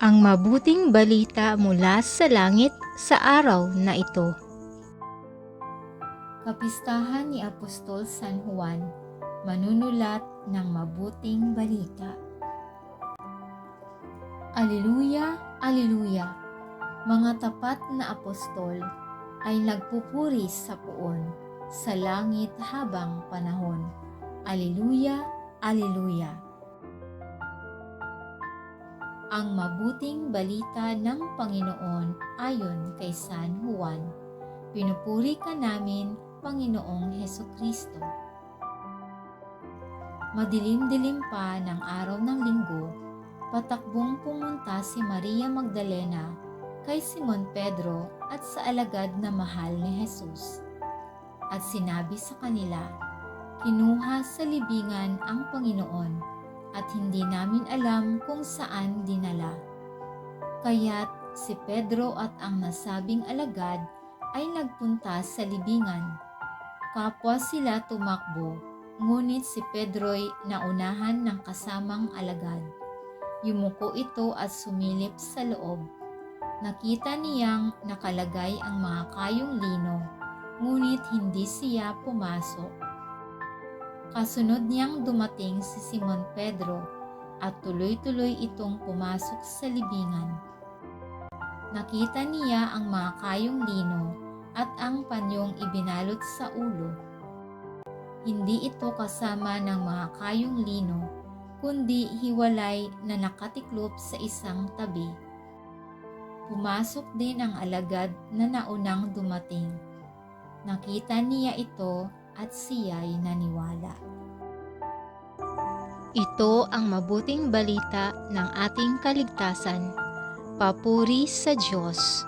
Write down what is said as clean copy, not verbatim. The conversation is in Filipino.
Ang mabuting balita mula sa langit sa araw na ito. Kapistahan ni Apostol San Juan, manunulat ng mabuting balita. Alleluia, Alleluia! Mga tapat na apostol ay nagpupuri sa puon sa langit habang panahon. Alleluia, Alleluia! Ang mabuting balita ng Panginoon ayon kay San Juan. Pinupuri ka namin, Panginoong Hesukristo. Madilim-dilim pa ng araw ng linggo, patakbong pumunta si Maria Magdalena kay Simon Pedro at sa alagad na mahal ni Jesus. At sinabi sa kanila, kinuha sa libingan ang Panginoon at hindi namin alam kung saan dinala. Kaya't si Pedro at ang nasabing alagad ay nagpunta sa libingan. Kapwa sila tumakbo, ngunit si Pedro'y naunahan ng kasamang alagad. Yumuko ito at sumilip sa loob. Nakita niyang nakalagay ang mga kayong lino, ngunit hindi siya pumasok. Kasunod niyang dumating si Simon Pedro at tuloy-tuloy itong pumasok sa libingan. Nakita niya ang mga kayong lino at ang panyong ibinalot sa ulo. Hindi ito kasama ng mga kayong lino, kundi hiwalay na nakatiklop sa isang tabi. Pumasok din ang alagad na naunang dumating. Nakita niya ito at siya'y naniwala. Ito ang mabuting balita ng ating kaligtasan. Papuri sa Diyos.